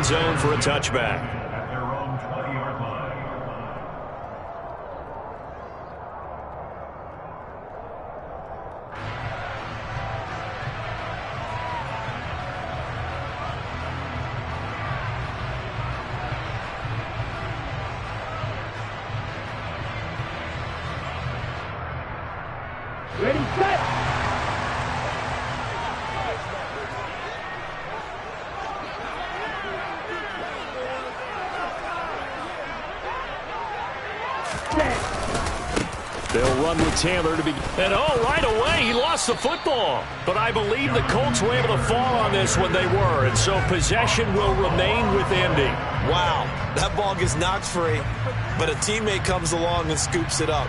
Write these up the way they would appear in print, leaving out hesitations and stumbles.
end zone for a touchback. At their own 20-yard line. Ready, set! They'll run with Taylor to begin. And right away, he lost the football. But I believe the Colts were able to fall on this when they were. And so possession will remain with Indy. Wow, that ball gets knocked free, but a teammate comes along and scoops it up.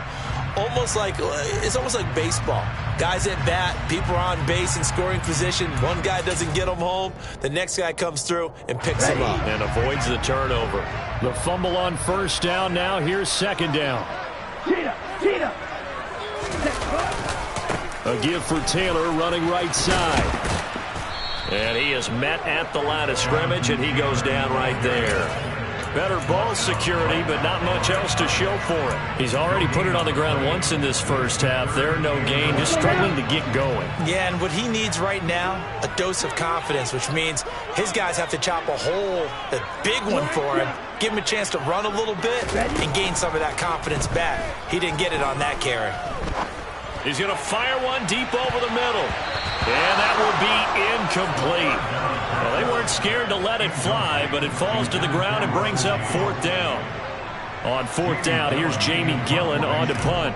It's almost like baseball. Guys at bat, people are on base in scoring position. One guy doesn't get them home. The next guy comes through and picks him up. And avoids the turnover. The fumble on first down now. Here's second down. Cheetah! A give for Taylor running right side. And he is met at the line of scrimmage, and he goes down right there. Better ball security, but not much else to show for it. He's already put it on the ground once in this first half. There, no gain, just struggling to get going. Yeah, and what he needs right now, a dose of confidence, which means his guys have to chop a hole, a big one for him, give him a chance to run a little bit and gain some of that confidence back. He didn't get it on that carry. He's going to fire one deep over the middle. And that will be incomplete. Well, they weren't scared to let it fly, but it falls to the ground and brings up fourth down. On fourth down, here's Jamie Gillen on to punt.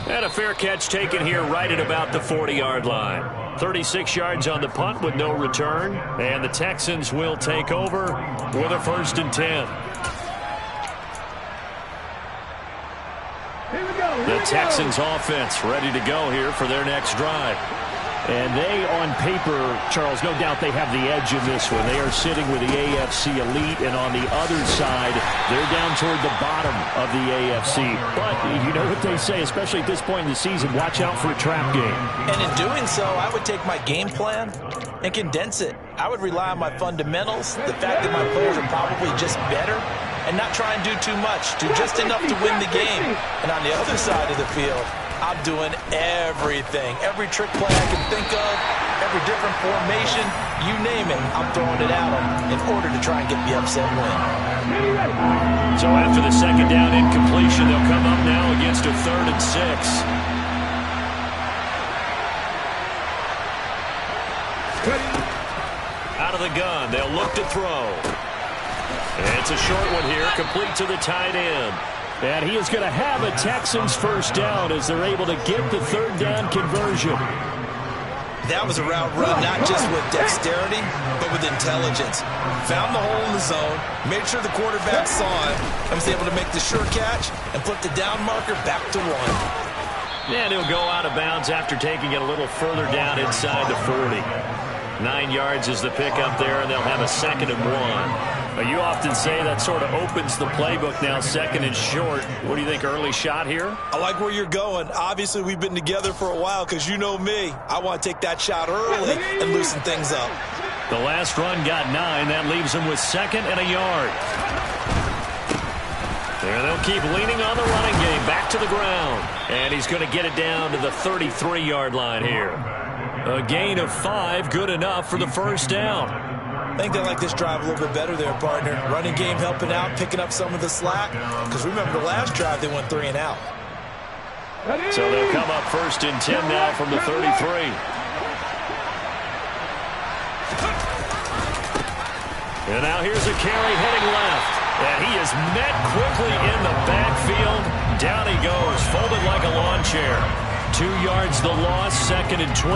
And a fair catch taken here right at about the 40-yard line. 36 yards on the punt with no return. And the Texans will take over with a 1st and 10. The Texans offense ready to go here for their next drive. And they, on paper, Charles, no doubt they have the edge in this one. They are sitting with the AFC elite, and on the other side, they're down toward the bottom of the AFC. But you know what they say, especially at this point in the season, watch out for a trap game. And in doing so, I would take my game plan and condense it. I would rely on my fundamentals, the fact that my players are probably just better, and not try and do too much, do just enough to win the game. And on the other side of the field, I'm doing everything. Every trick play I can think of, every different formation, you name it, I'm throwing it at them in order to try and get the upset win. So after the second down incompletion, they'll come up now against a 3rd and 6. Out of the gun, they'll look to throw. And it's a short one here, complete to the tight end. And he is going to have a Texans first down as they're able to get the 3rd down conversion. That was a route run, not just with dexterity, but with intelligence. Found the hole in the zone, made sure the quarterback saw it, and was able to make the sure catch and flip the down marker back to 1. And he'll go out of bounds after taking it a little further down inside the 40. 9 yards is the pickup there, and they'll have a 2nd and 1. You often say that sort of opens the playbook now, 2nd and short. What do you think, early shot here? I like where you're going. Obviously, we've been together for a while because you know me. I want to take that shot early and loosen things up. The last run got 9. That leaves him with 2nd and a yard. And they'll keep leaning on the running game. Back to the ground. And he's going to get it down to the 33-yard line here. A gain of 5, good enough for the first down. I think they like this drive a little bit better there, partner. Running game helping out, picking up some of the slack. Because remember the last drive, they went 3 and out. So they'll come up 1st and 10 now from the 33. And now here's a carry heading left. And he is met quickly in the backfield. Down he goes, folded like a lawn chair. 2 yards the loss, 2nd and 12.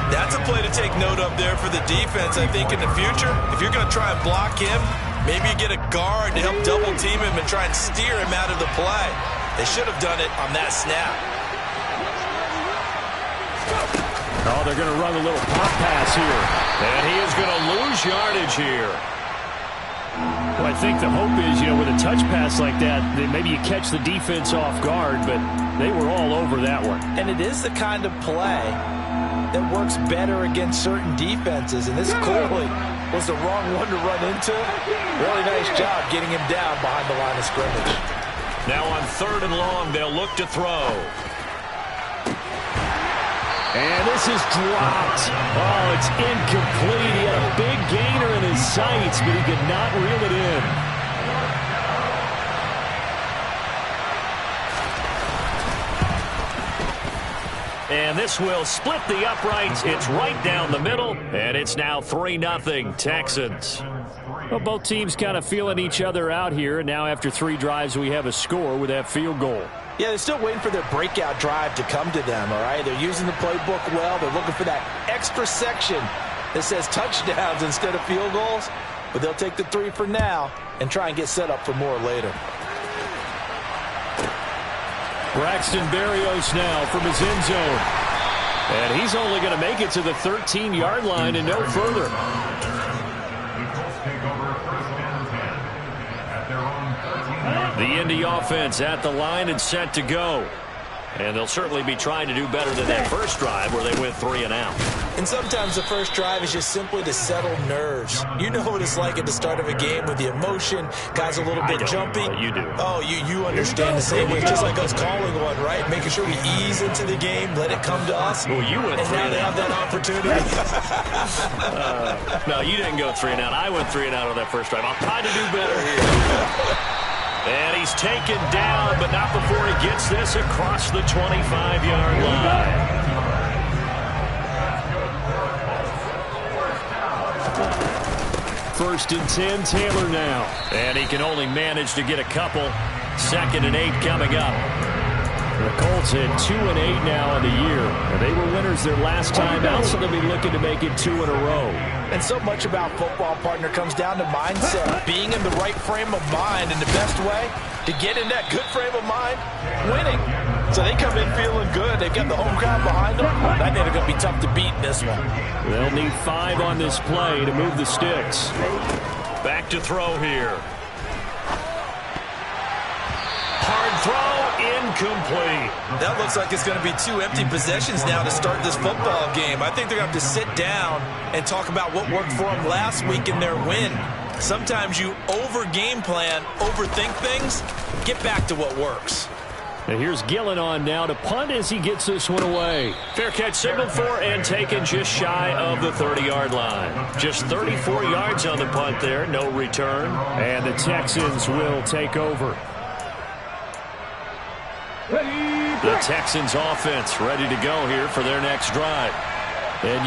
That's a play to take note of there for the defense, I think, in the future. If you're going to try and block him, maybe you get a guard to help double team him and try and steer him out of the play. They should have done it on that snap. Oh, they're going to run a little pop pass here. And he is going to lose yardage here. Well, I think the hope is, with a touch pass like that, that maybe you catch the defense off guard, but they were all over that one. And it is the kind of play that works better against certain defenses, and this clearly was the wrong one to run into. Really nice job getting him down behind the line of scrimmage. Now on 3rd and long, they'll look to throw. And this is dropped. Oh, it's incomplete. He had a big gainer in his sights, but he could not reel it in. And this will split the uprights. It's right down the middle, and it's now 3-0 Texans. Well, both teams kind of feeling each other out here, and now after 3 drives, we have a score with that field goal. Yeah, they're still waiting for their breakout drive to come to them, all right? They're using the playbook well. They're looking for that extra section that says touchdowns instead of field goals. But they'll take the 3 for now and try and get set up for more later. Braxton Berrios now from his end zone. And he's only going to make it to the 13-yard line and no further. The Indy offense at the line and set to go. And they'll certainly be trying to do better than that first drive where they went 3 and out. And sometimes the first drive is just simply to settle nerves. You know what it's like at the start of a game with the emotion, guys a little bit jumpy. You do. Oh, you understand the same way. It's just like us calling one, right? Making sure we ease into the game, let it come to us. Well, you went 3 and now they have that opportunity. No, you didn't go 3 and out. I went 3 and out on that first drive. I'll try to do better here. And he's taken down, but not before he gets this across the 25-yard line. First and 10, Taylor now. And he can only manage to get a couple. 2nd and 8 coming up. The Colts at 2-8 now in the year. And they were winners their last time out, so they'll be looking to make it 2 in a row. And so much about football, partner, comes down to mindset. Being in the right frame of mind, and the best way to get in that good frame of mind, winning. So they come in feeling good. They've got the home crowd behind them. I think they're going to be tough to beat in this one. They'll need 5 on this play to move the sticks. Back to throw here. Hard throw, incomplete. That looks like it's going to be 2 empty possessions now to start this football game. I think they're going to have to sit down and talk about what worked for them last week in their win. Sometimes you over-game plan, overthink things. Get back to what works. And here's Gillen on now to punt as he gets this one away. Fair catch signaled for and taken just shy of the 30-yard line. Just 34 yards on the punt there, no return. And the Texans will take over. The Texans offense ready to go here for their next drive. And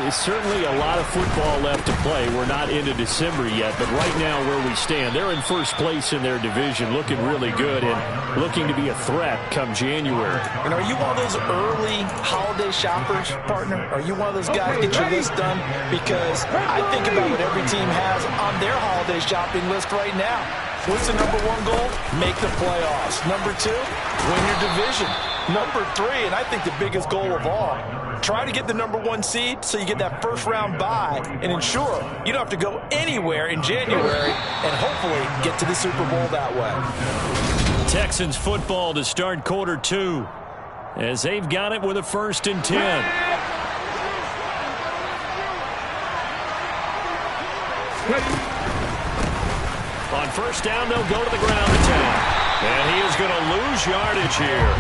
it's certainly a lot of football left to play. We're not into December yet, but right now where we stand, they're in first place in their division, looking really good and looking to be a threat come January. And are you one of those early holiday shoppers, partner? Are you one of those guys get your list done? Because I think about what every team has on their holiday shopping list right now. What's the number 1 goal? Make the playoffs. Number 2, win your division. Number 3, and I think the biggest goal of all, try to get the number 1 seed so you get that first round bye and ensure you don't have to go anywhere in January and hopefully get to the Super Bowl that way. Texans football to start quarter 2 as they've got it with a 1st and 10. On first down, they'll go to the ground attack. And he is going to lose yardage here.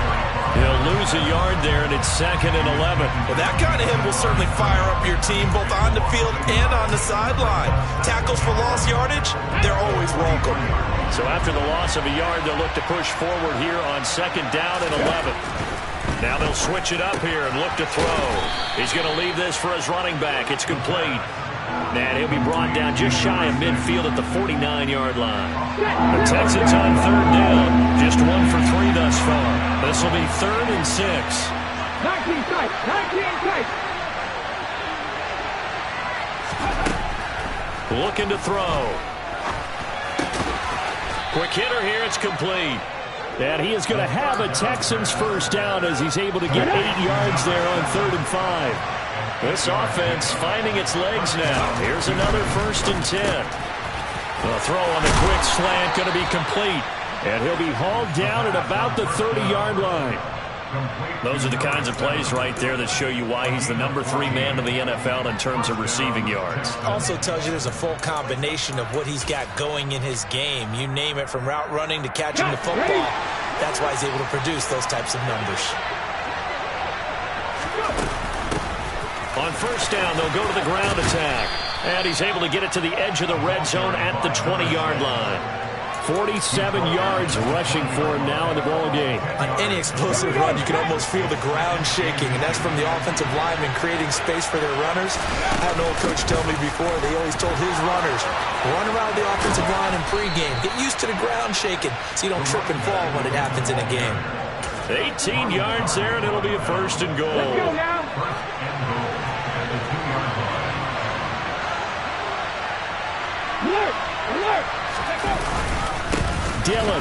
He'll lose a yard there, and it's 2nd and 11. Well, that kind of hit will certainly fire up your team both on the field and on the sideline. Tackles for lost yardage, they're always welcome. So after the loss of a yard, they'll look to push forward here on 2nd down and 11. Now they'll switch it up here and look to throw. He's going to leave this for his running back. It's complete. And he'll be brought down just shy of midfield at the 49-yard line. The Texans on 3rd down. Just 1 for 3 thus far. This will be 3rd and 6. 19 tight. 19 tight. Looking to throw. Quick hitter here. It's complete. And he is going to have a Texans first down as he's able to get 8 yards there on 3rd and 5. This offense finding its legs now. Here's another 1st and 10. The throw on the quick slant going to be complete. And he'll be hauled down at about the 30-yard line. Those are the kinds of plays right there that show you why he's the number 3 man in the NFL in terms of receiving yards. Also tells you there's a full combination of what he's got going in his game. You name it, from route running to catching the football. That's why he's able to produce those types of numbers. On first down, they'll go to the ground attack. And he's able to get it to the edge of the red zone at the 20-yard line. 47 yards rushing for him now in the ball game. On any explosive run, you can almost feel the ground shaking, and that's from the offensive linemen creating space for their runners. I had an old coach tell me before, they always told his runners, run around the offensive line in pregame. Get used to the ground shaking so you don't trip and fall when it happens in a game. 18 yards there, and it'll be a first and goal. Let's go now. Alert! Alert! Dillon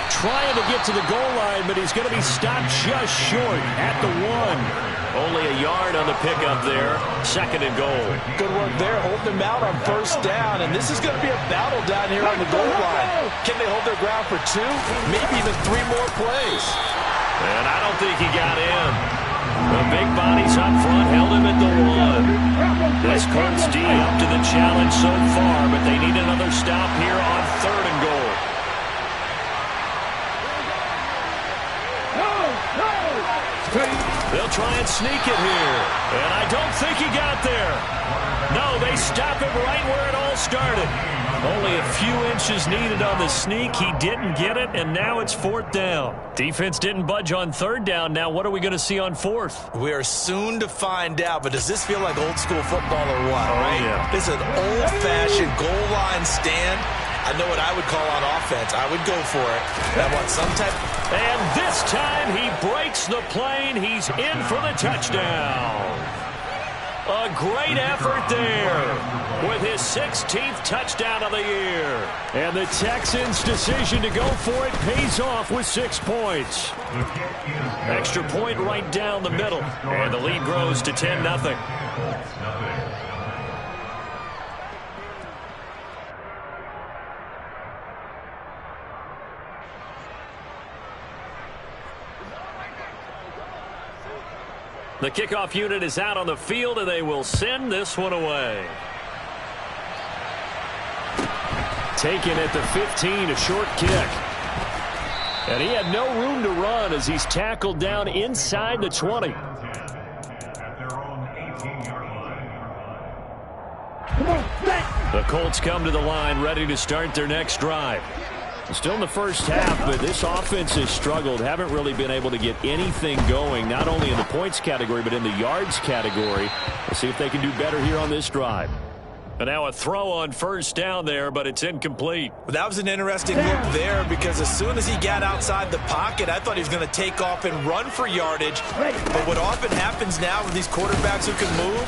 trying to get to the goal line, but he's going to be stopped just short at the 1. Only a yard on the pickup there. Second and goal. Good work there, holding them out on first down, and this is going to be a battle down here on the goal line. Can they hold their ground for 2? Maybe even 3 more plays. And I don't think he got in. The big bodies up front held him at the 1. This Colts D up to the challenge so far, but they need another stop here on third and goal. They'll try and sneak it here. And I don't think he got there. No, they stop him right where it all started. Only a few inches needed on the sneak. He didn't get it, and now it's fourth down. Defense didn't budge on third down. Now what are we going to see on fourth? We are soon to find out, but does this feel like old school football or what, right? Yeah. This is an old-fashioned goal line stand. I know what I would call on offense. I would go for it. I want some type. And this time he breaks the plane. He's in for the touchdown. A great effort there with his 16th touchdown of the year. And the Texans' decision to go for it pays off with 6 points. Extra point right down the middle. And the lead grows to 10-0. The kickoff unit is out on the field, and they will send this one away. Taken at the 15, a short kick. And he had no room to run as he's tackled down inside the 20. At their own 18-yard line. Come on, set! The Colts come to the line, ready to start their next drive. Still in the first half, but this offense has struggled. Haven't really been able to get anything going, not only in the points category, but in the yards category. We'll see if they can do better here on this drive. And now a throw on first down there, but it's incomplete. Well, that was an interesting look there, because as soon as he got outside the pocket, I thought he was going to take off and run for yardage. But what often happens now with these quarterbacks who can move,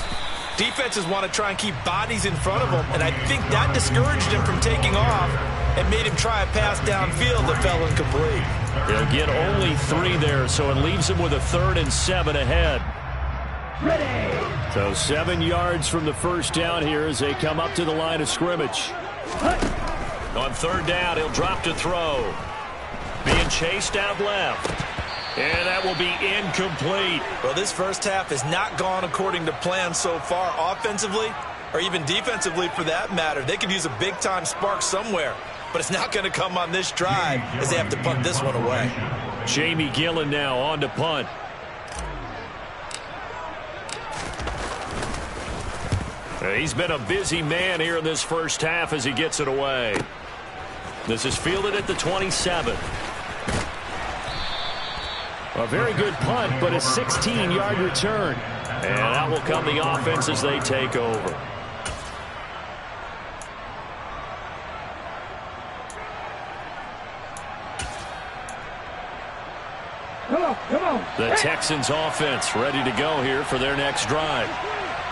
defenses want to try and keep bodies in front of them, and I think that discouraged him from taking off and made him try a pass downfield that fell incomplete. He'll get only 3 there, so it leaves him with a 3rd and 7 ahead. Ready! So 7 yards from the first down here as they come up to the line of scrimmage. On third down, he'll drop to throw. Being chased out left. And that will be incomplete. Well, this first half has not gone according to plan so far offensively, or even defensively for that matter. They could use a big-time spark somewhere, but it's not going to come on this drive as they have to punt this one away. Jamie Gillen now on to punt. He's been a busy man here in this first half as he gets it away. This is fielded at the 27. A very good punt, but a 16-yard return. And out will come the offense as they take over. Come on, come on. The Texans offense ready to go here for their next drive.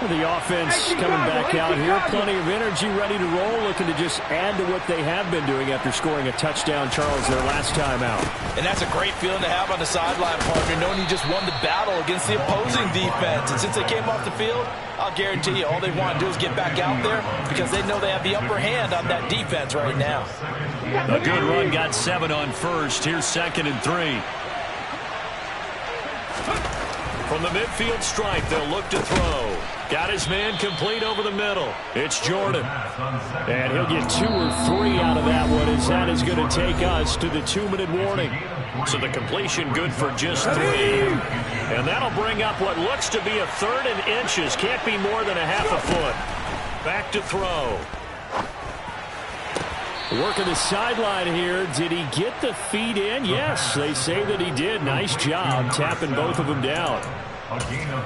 The offense coming back out here. Plenty of energy, ready to roll, looking to just add to what they have been doing after scoring a touchdown, Charles, their last time out. And that's a great feeling to have on the sideline, partner, knowing you just won the battle against the opposing defense. And since they came off the field, I'll guarantee you all they want to do is get back out there because they know they have the upper hand on that defense right now. A good run, got 7 on first. Here's 2nd and 3. From the midfield stripe, they'll look to throw. Got his man complete over the middle. It's Jordan. And he'll get 2 or 3 out of that one, as that is going to take us to the 2-minute warning. So the completion good for just 3. And that'll bring up what looks to be a 3rd and inches. Can't be more than a half a foot. Back to throw. Working the sideline here. Did he get the feet in? Yes, they say that he did. Nice job tapping both of them down.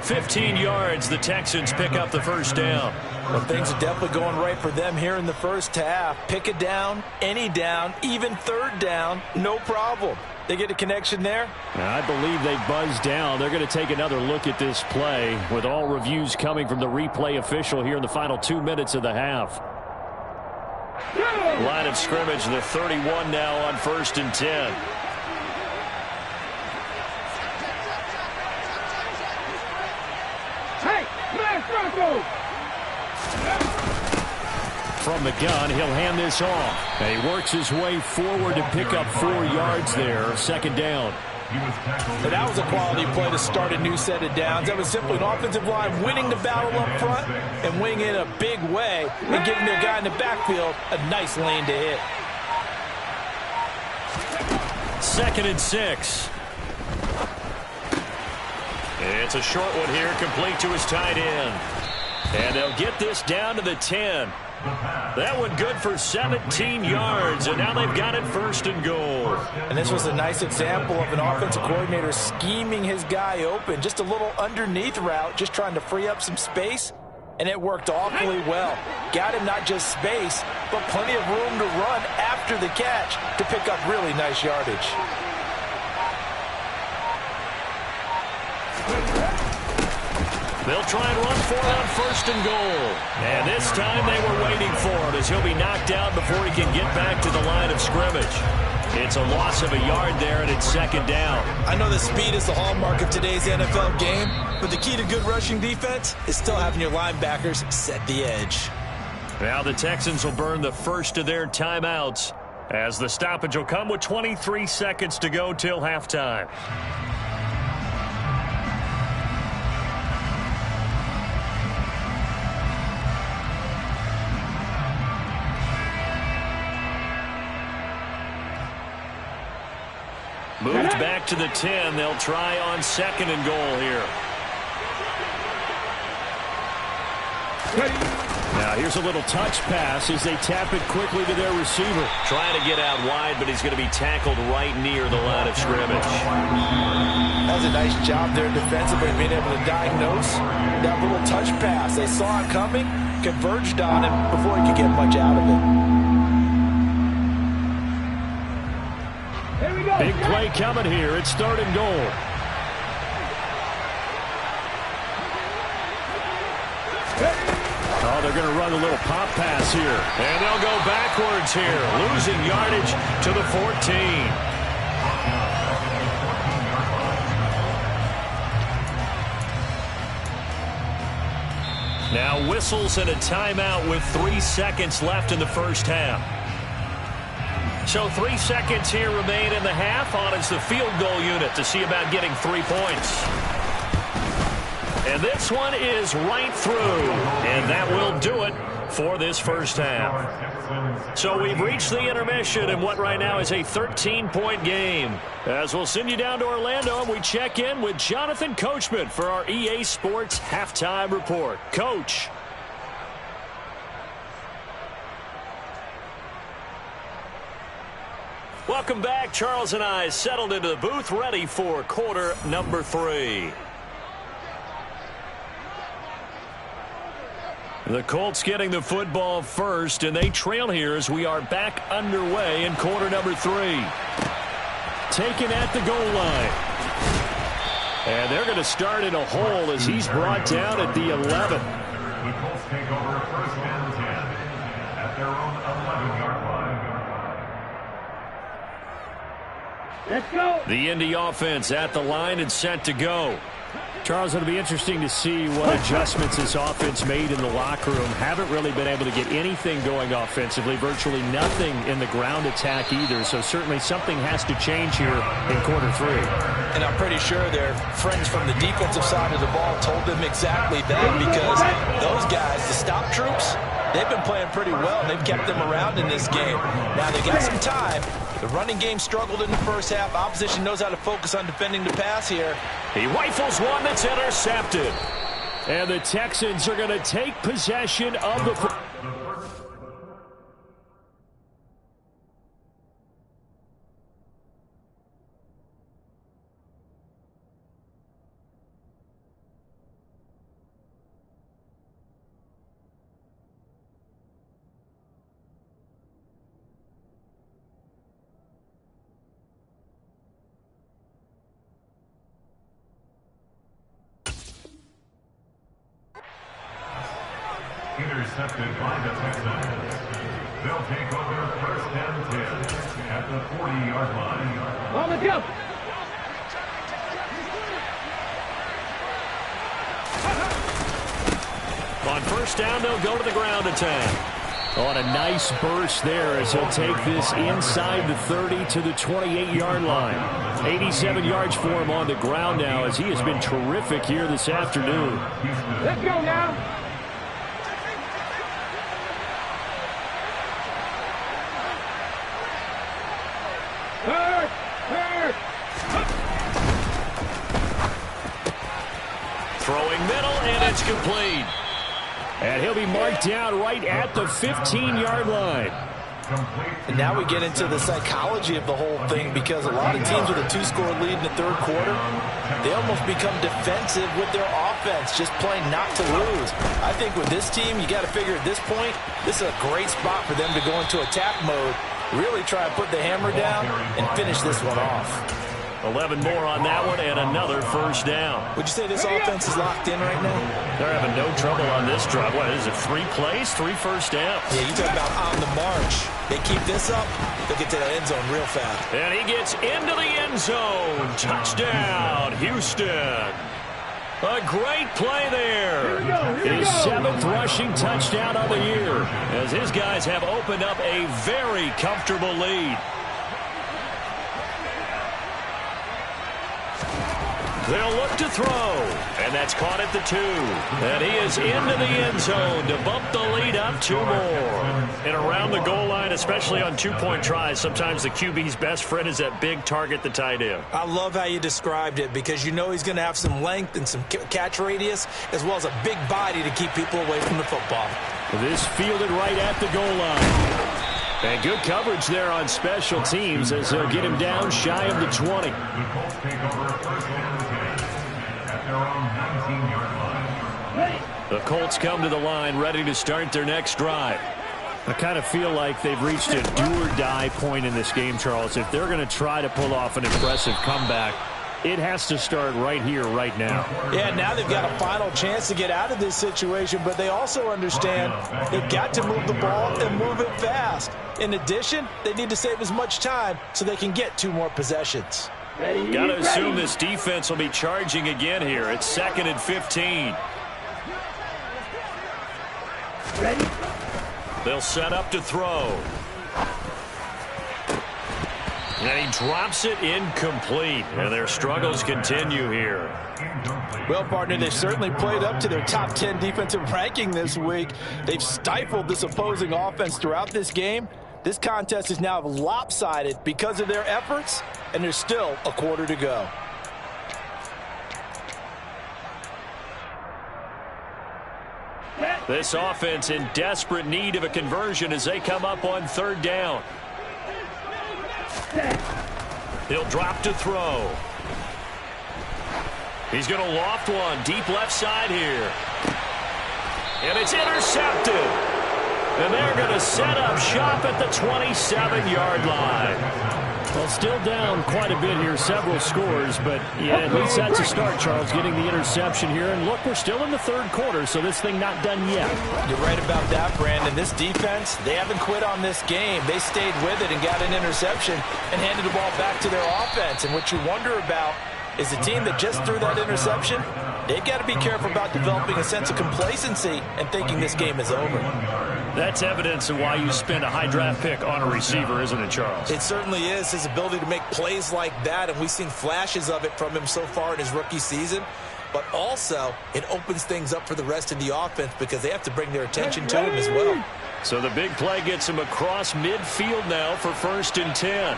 15 yards. The Texans pick up the first down. Well, things are definitely going right for them here in the first half. Pick a down, any down, even 3rd down, no problem. They get a connection there? I believe they buzzed down. They're going to take another look at this play with all reviews coming from the replay official here in the final 2 minutes of the half. Line of scrimmage, the 31 now on 1st and 10. From the gun, he'll hand this off. And he works his way forward to pick up 4 yards there. 2nd down. And that was a quality play to start a new set of downs. That was simply an offensive line winning the battle up front and winning in a big way and giving their guy in the backfield a nice lane to hit. 2nd and 6. It's a short one here, complete to his tight end. And they'll get this down to the 10. That one good for 17 yards, and now they've got it 1st and goal. And this was a nice example of an offensive coordinator scheming his guy open. Just a little underneath route, just trying to free up some space, and it worked awfully well. Got him not just space, but plenty of room to run after the catch to pick up really nice yardage. They'll try and run for it on 1st and goal. And this time they were waiting for him as he'll be knocked out before he can get back to the line of scrimmage. It's a loss of a yard there, and it's 2nd down. I know the speed is the hallmark of today's NFL game, but the key to good rushing defense is still having your linebackers set the edge. Now the Texans will burn the first of their timeouts as the stoppage will come with 23 seconds to go till halftime. Moved back to the 10. They'll try on 2nd and goal here. Now here's a little touch pass as they tap it quickly to their receiver. Trying to get out wide, but he's going to be tackled right near the line of scrimmage. That was a nice job there defensively, being able to diagnose that little touch pass. They saw it coming, converged on him before he could get much out of it. Big play coming here. It's 3rd and goal. Oh, they're going to run a little pop pass here. And they'll go backwards here, losing yardage to the 14. Now whistles and a timeout with 3 seconds left in the first half. So 3 seconds here remain in the half. On is the field goal unit to see about getting 3 points. And this one is right through. And that will do it for this first half. So we've reached the intermission in what right now is a 13-point game. As we'll send you down to Orlando and we check in with Jonathan Coachman for our EA Sports Halftime Report. Coach. Welcome back. Charles and I settled into the booth, ready for quarter number 3. The Colts getting the football first, and they trail here as we are back underway in quarter number 3. Taken at the goal line. And they're going to start in a hole as he's brought down at the 11. The Colts take over first and 10 at their own 11-yard line. Let's go. The Indy offense at the line and set to go. Charles, it'll be interesting to see what adjustments this offense made in the locker room. Haven't really been able to get anything going offensively, virtually nothing in the ground attack either. So certainly something has to change here in quarter 3. And I'm pretty sure their friends from the defensive side of the ball told them exactly that, because those guys, the stop troops, they've been playing pretty well. They've kept them around in this game. Now they got some time. The running game struggled in the first half. Opposition knows how to focus on defending the pass here. He rifles one that's intercepted. And the Texans are going to take possession of the... Intercepted by the Texans. They'll take over first and 10 at the 40-yard line. On the jump. On first down, they'll go to the ground attack. On a nice burst there as he'll take this inside the 30 to the 28-yard line. 87 yards for him on the ground now, as he has been terrific here this afternoon. Let's go now. Throwing middle, and it's complete. And he'll be marked down right at the 15-yard line. And now we get into the psychology of the whole thing, because a lot of teams with a 2-score lead in the third quarter, they almost become defensive with their offense, just playing not to lose. I think with this team, you got to figure at this point, this is a great spot for them to go into attack mode, really try to put the hammer down and finish this one off. 11 more on that one, and another first down. Would you say this offense is locked in right now? They're having no trouble on this drive. What is it, 3 plays, 3 first downs? Yeah, you talk about on the march. They keep this up, they'll get to the end zone real fast. And he gets into the end zone. Touchdown, Houston. A great play there. His 7th rushing touchdown of the year, as his guys have opened up a very comfortable lead. They'll look to throw, and that's caught at the 2. And he is into the end zone to bump the lead up 2 more. And around the goal line, especially on 2-point tries, sometimes the QB's best friend is that big target, the tight end. I love how you described it, because you know he's going to have some length and some catch radius, as well as a big body to keep people away from the football. This fielded right at the goal line. And good coverage there on special teams as they'll get him down shy of the 20. The Colts take over first and 10 at their own 19-yard line. The Colts come to the line ready to start their next drive. I kind of feel like they've reached a do-or-die point in this game, Charles. If they're going to try to pull off an impressive comeback, it has to start right here, right now. Yeah, now they've got a final chance to get out of this situation, but they also understand they've got to move the ball and move it fast. In addition, they need to save as much time so they can get 2 more possessions. Got to assume this defense will be charging again here. It's 2nd and 15. Ready? They'll set up to throw. And he drops it incomplete. And their struggles continue here. Well, partner, they've certainly played up to their top 10 defensive ranking this week. They've stifled this opposing offense throughout this game. This contest is now lopsided because of their efforts, and there's still a quarter to go. This offense in desperate need of a conversion as they come up on 3rd down. He'll drop to throw. He's going to loft one deep left side here. And it's intercepted. And they're going to set up shop at the 27-yard line. Well, still down quite a bit here, several scores, but yeah, at least that's a start, Charles, getting the interception here. And look, we're still in the third quarter, so this thing not done yet. You're right about that, Brandon. This defense, they haven't quit on this game. They stayed with it and got an interception and handed the ball back to their offense. And what you wonder about is the team that just threw that interception, they've got to be careful about developing a sense of complacency and thinking this game is over. That's evidence of why you spend a high draft pick on a receiver, isn't it, Charles? It certainly is, his ability to make plays like that, and we've seen flashes of it from him so far in his rookie season. But also, it opens things up for the rest of the offense because they have to bring their attention to him as well. So the big play gets him across midfield now for 1st and 10.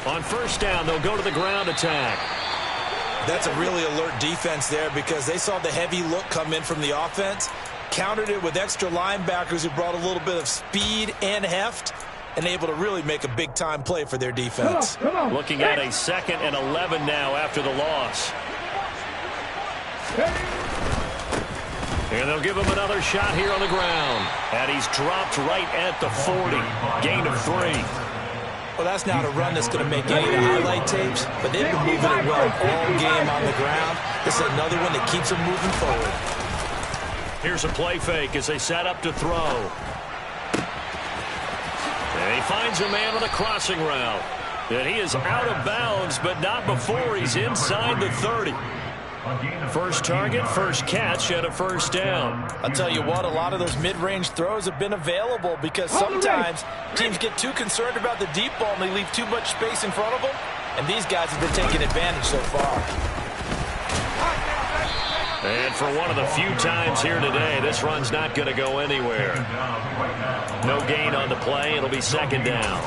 On first down, they'll go to the ground attack. That's a really alert defense there because they saw the heavy look come in from the offense, countered it with extra linebackers who brought a little bit of speed and heft, and able to really make a big-time play for their defense. Come on. Looking at a 2nd and 11 now after the loss. And they'll give him another shot here on the ground. And he's dropped right at the 40. Gain of 3. Well, that's not a run that's going to make any of the highlight tapes, but they've been moving it well all game on the ground. This is another one that keeps them moving forward. Here's a play fake as they set up to throw. And he finds a man on the crossing route. And he is out of bounds, but not before he's inside the 30. First target, first catch at a 1st down. I'll tell you what, a lot of those mid-range throws have been available because sometimes teams get too concerned about the deep ball and they leave too much space in front of them. And these guys have been taking advantage so far. And for one of the few times here today, this run's not going to go anywhere. No gain on the play. It'll be 2nd down.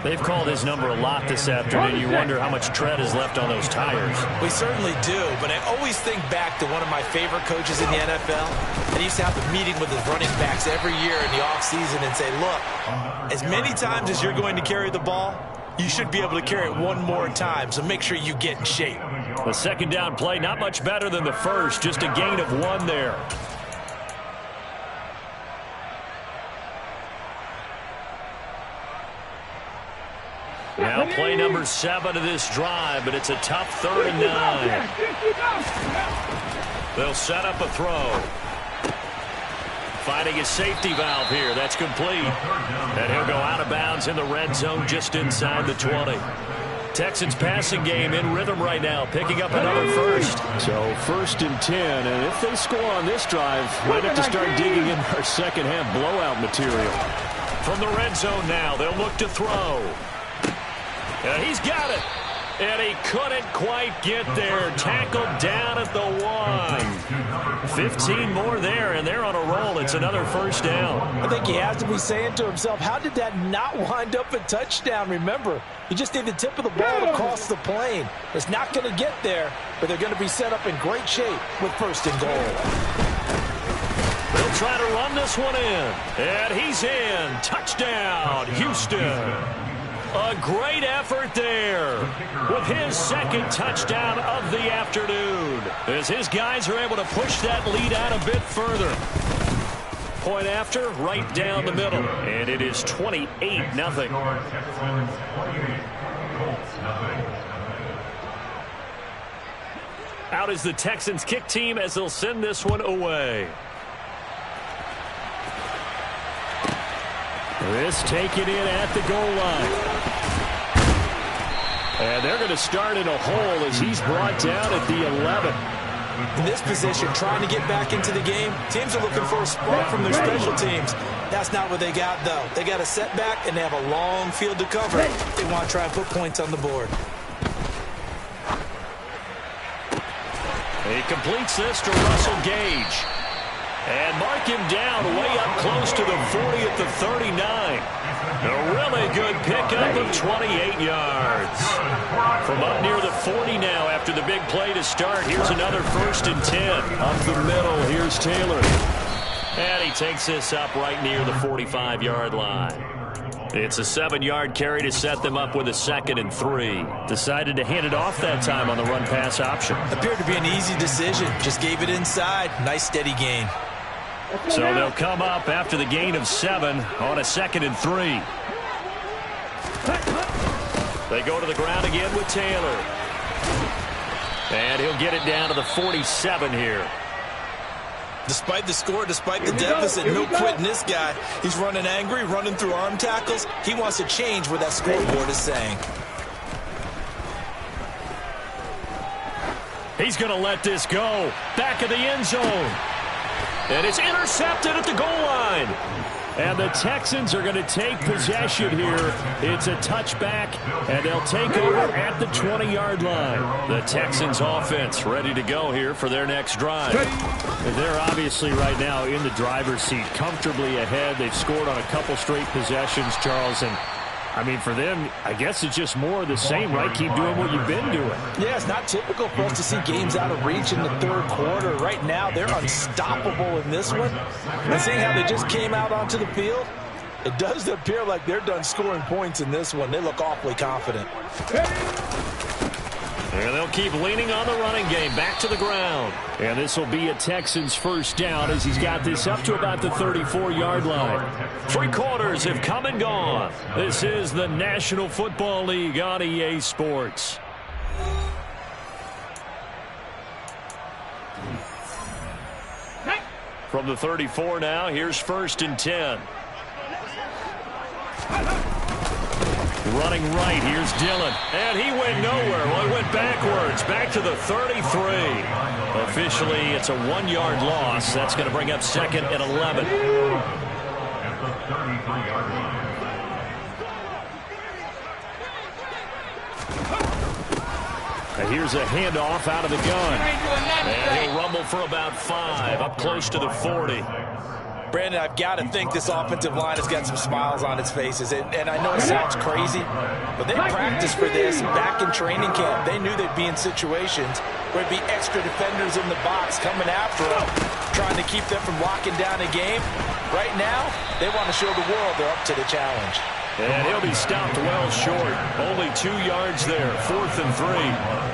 They've called his number a lot this afternoon. You wonder how much tread is left on those tires. We certainly do, but I always think back to one of my favorite coaches in the NFL. And he used to have a meeting with his running backs every year in the offseason and say, look, as many times as you're going to carry the ball, you should be able to carry it one more time, so make sure you get in shape. The 2nd down play, not much better than the first, just a gain of 1 there. Now play number 7 of this drive, but it's a tough 3rd and 9. They'll set up a throw. Finding his safety valve here. That's complete. And he'll go out of bounds in the red zone just inside the 20. Texans passing game in rhythm right now, picking up another first. So 1st and 10, and if they score on this drive, might have to start digging in our second half blowout material. From the red zone now, they'll look to throw. And he's got it. And he couldn't quite get there. Tackled down at the 1. 15 more there, and they're on a roll. It's another 1st down. I think he has to be saying to himself, how did that not wind up a touchdown? Remember, you just need the tip of the ball across the plane. It's not going to get there, but they're going to be set up in great shape with 1st and goal. They'll try to run this one in. And he's in. Touchdown, Houston. A great effort there with his 2nd touchdown of the afternoon as his guys are able to push that lead out a bit further. Point after, right down the middle. And it is 28-0. Out is the Texans kick team as they'll send this one away. This taken in at the goal line. And they're going to start in a hole as he's brought down at the 11. In this position, trying to get back into the game, teams are looking for a spark from their special teams. That's not what they got, though. They got a setback, and they have a long field to cover. They want to try and put points on the board. He completes this to Russell Gage. And mark him down way up close to the 40 at the 39. A really good pickup of 28 yards. From up near the 40 now after the big play to start. Here's another 1st and 10. Up the middle, here's Taylor. And he takes this up right near the 45-yard line. It's a 7-yard carry to set them up with a 2nd and 3. Decided to hand it off that time on the run-pass option. Appeared to be an easy decision. Just gave it inside. Nice steady gain. So they'll come up after the gain of 7 on a 2nd and 3. They go to the ground again with Taylor. And he'll get it down to the 47 here. Despite the score, despite the deficit, no quitting this guy. He's running angry, running through arm tackles. He wants to change what that scoreboard is saying. He's going to let this go. Back of the end zone. And it's intercepted at the goal line. And the Texans are going to take possession here. It's a touchback, and they'll take over at the 20-yard line. The Texans offense ready to go here for their next drive. They're obviously right now in the driver's seat, comfortably ahead. They've scored on a couple straight possessions, Charles, and I mean, for them, I guess it's just more of the same, right? Keep doing what you've been doing. Yeah, it's not typical for us to see games out of reach in the third quarter. Right now, they're unstoppable in this one. And seeing how they just came out onto the field, it does appear like they're done scoring points in this one. They look awfully confident. And they'll keep leaning on the running game, back to the ground. And this will be a Texans first down as he's got this up to about the 34-yard line. 3 quarters have come and gone. This is the National Football League on EA Sports. From the 34 now, here's 1st and 10. Running right, here's Dillon. And he went nowhere. Well, he went backwards, back to the 33. Officially, it's a 1-yard loss. That's going to bring up 2nd and 11. At the 33-yard line. And here's a handoff out of the gun. And he'll rumble for about 5, up close to the 40. Brandon, I've got to think this offensive line has got some smiles on its faces. And I know it sounds crazy, but they practiced for this back in training camp. They knew they'd be in situations where there'd be extra defenders in the box coming after them, trying to keep them from locking down a game. Right now, they want to show the world they're up to the challenge. And he'll be stopped well short. Only 2 yards there, 4th and 3.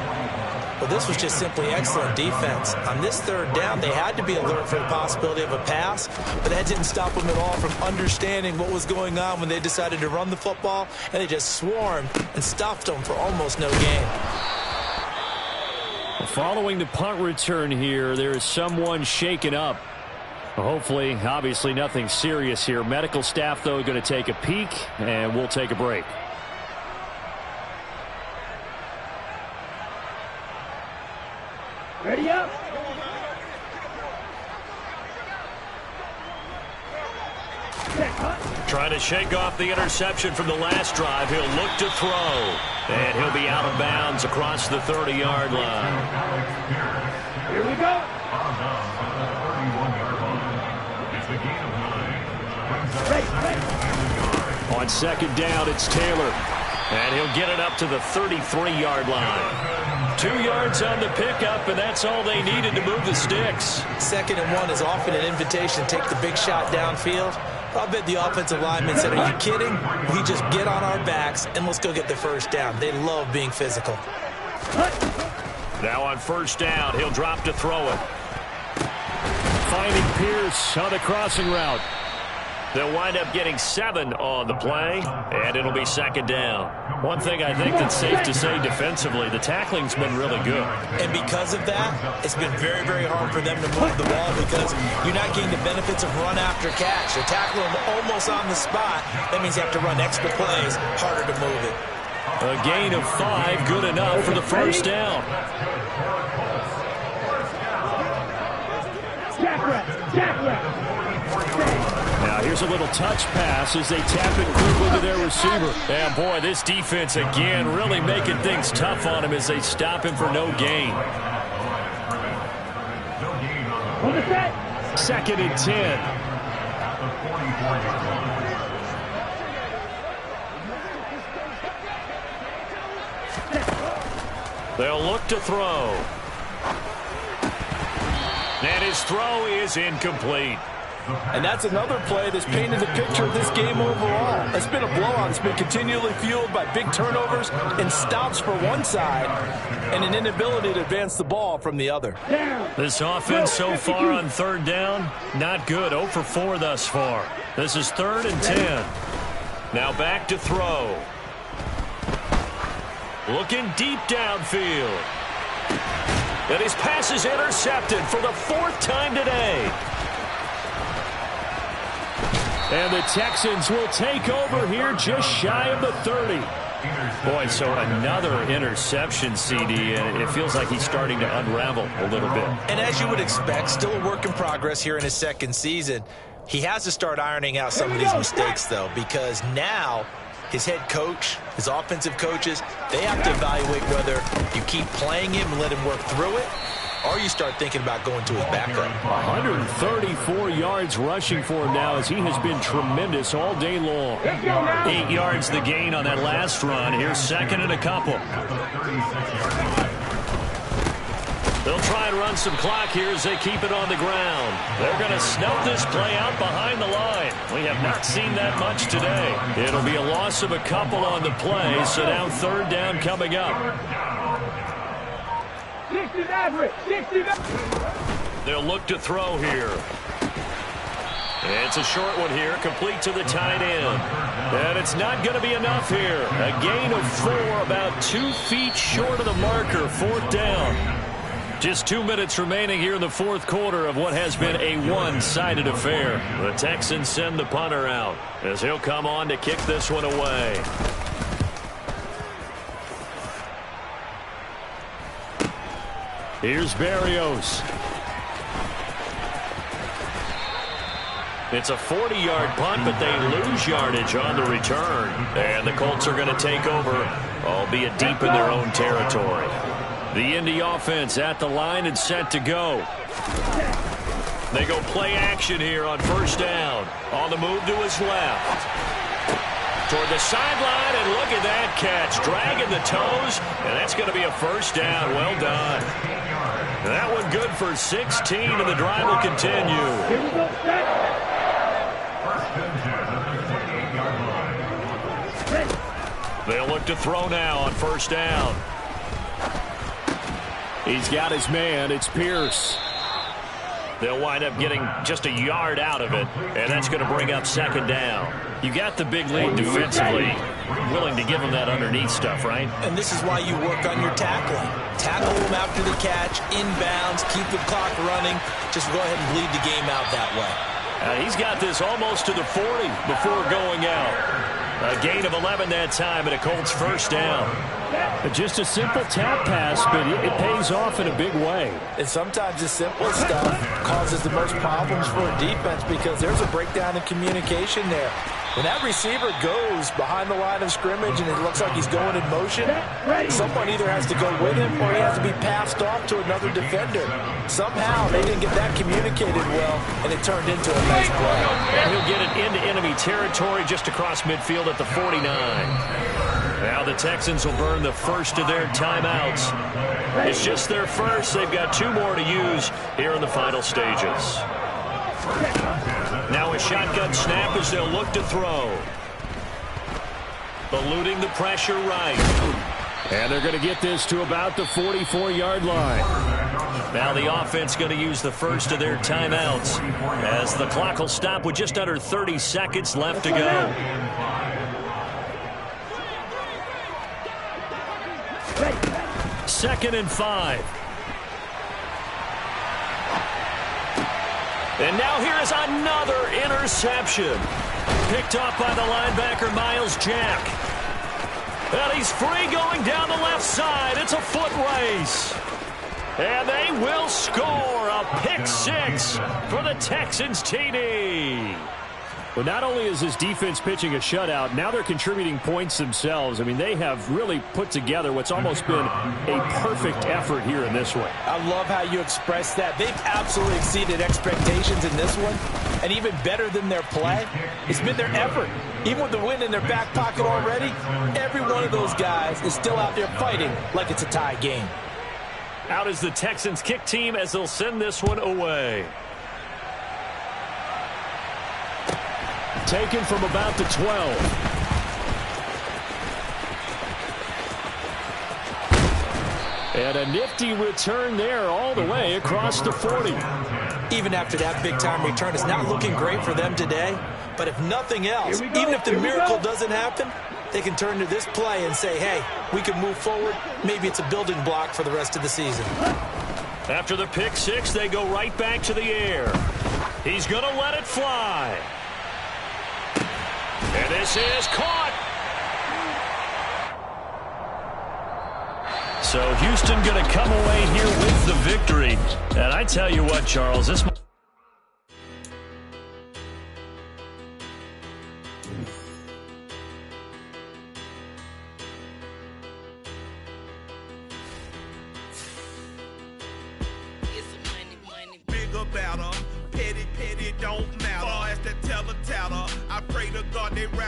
Well, this was just simply excellent defense. On this 3rd down, they had to be alert for the possibility of a pass, but that didn't stop them at all from understanding what was going on when they decided to run the football, and they just swarmed and stopped them for almost no gain. Following the punt return here, there is someone shaken up. Hopefully, obviously nothing serious here. Medical staff, though, going to take a peek, and we'll take a break. Ready up. Trying to shake off the interception from the last drive. He'll look to throw. And he'll be out of bounds across the 30-yard line. Here we go. On 2nd down, it's Taylor. And he'll get it up to the 33-yard line. 2 yards on the pickup, and that's all they needed to move the sticks. 2nd and 1 is often an invitation to take the big shot downfield. I bet the offensive lineman said, are you kidding? We just get on our backs, and let's go get the 1st down. They love being physical. Now on 1st down, he'll drop to throw it. Finding Pierce on the crossing route. They'll wind up getting 7 on the play, and it'll be 2nd down. One thing I think that's safe to say defensively, the tackling's been really good. And because of that, it's been very, very hard for them to move the ball because you're not getting the benefits of run after catch. They're tackling them almost on the spot. That means you have to run extra plays, harder to move it. A gain of 5, good enough for the 1st down. Now here's a little touch pass as they tap it quickly to their receiver. And boy, this defense again really making things tough on him as they stop him for no gain. 2nd and 10. They'll look to throw. And his throw is incomplete. And that's another play that's painted the picture of this game overall. It's been a blowout. It's been continually fueled by big turnovers and stops for one side and an inability to advance the ball from the other. This offense so far on 3rd down, not good. 0 for 4 thus far. This is 3rd and 10. Now back to throw. Looking deep downfield. And his pass is intercepted for the 4th time today. And the Texans will take over here just shy of the 30. Boy, so another interception, CD, and it feels like he's starting to unravel a little bit. And as you would expect, still a work in progress here in his 2nd season. He has to start ironing out some of these mistakes, though, because now his head coach, his offensive coaches, they have to evaluate whether you keep playing him and let him work through it, or you start thinking about going to his backup. 134 yards rushing for him now as he has been tremendous all day long. 8 yards the gain on that last run. Here's 2nd and a couple. They'll try and run some clock here as they keep it on the ground. They're going to snuff this play out behind the line. We have not seen that much today. It'll be a loss of a couple on the play, so now 3rd down coming up. 69. They'll look to throw here. It's a short one here, complete to the tight end. And it's not going to be enough here. A gain of 4, about 2 feet short of the marker, 4th down. Just 2 minutes remaining here in the 4th quarter of what has been a one-sided affair. The Texans send the punter out as he'll come on to kick this one away. Here's Berrios. It's a 40-yard punt, but they lose yardage on the return. And the Colts are going to take over, albeit deep in their own territory. The Indy offense at the line and set to go. They go play action here on 1st down. On the move to his left. Toward the sideline, and look at that catch. Dragging the toes, and that's going to be a 1st down. Well done. That one good for 16, and the drive will continue. They'll look to throw now on 1st down. He's got his man. It's Pierce. They'll wind up getting just a yard out of it, and that's going to bring up 2nd down. You got the big lead defensively. Willing to give him that underneath stuff, right? And this is why you work on your tackling. Tackle him after the catch, inbounds, keep the clock running. Just go ahead and bleed the game out that way. He's got this almost to the 40 before going out. A gain of 11 that time, and a Colts 1st down. Just a simple tap pass, but it pays off in a big way. And sometimes the simple stuff causes the most problems for a defense because there's a breakdown in communication there. When that receiver goes behind the line of scrimmage and it looks like he's going in motion, someone either has to go with him or he has to be passed off to another defender. Somehow they didn't get that communicated well, and it turned into a nice play. And he'll get it into enemy territory just across midfield at the 49. Now the Texans will burn the first of their timeouts. It's just their first. They've got 2 more to use here in the final stages. Now a shotgun snap as they'll look to throw. Eluding the pressure right. And they're going to get this to about the 44-yard line. Now the offense going to use the first of their timeouts as the clock will stop with just under 30 seconds left to go. Second and 5. And now here is another interception. Picked up by the linebacker, Miles Jack. And he's free going down the left side. It's a foot race. And they will score a pick 6 for the Texans TD. Well, not only is this defense pitching a shutout, now they're contributing points themselves. I mean, they have really put together what's almost been a perfect effort here in this one. I love how you express that. They've absolutely exceeded expectations in this one. And even better than their play, it's been their effort. Even with the win in their back pocket already, every one of those guys is still out there fighting like it's a tie game. Out is the Texans kick team as they'll send this one away. Taken from about the 12. And a nifty return there all the way across the 40. Even after that big-time return, it's not looking great for them today. But if nothing else, even if the miracle doesn't happen, they can turn to this play and say, hey, we can move forward. Maybe it's a building block for the rest of the season. After the pick six, they go right back to the air. He's going to let it fly. And this is caught. So Houston going to come away here with the victory. And I tell you what, Charles, this Petty, don't matter. As that teller tatter, I pray to God they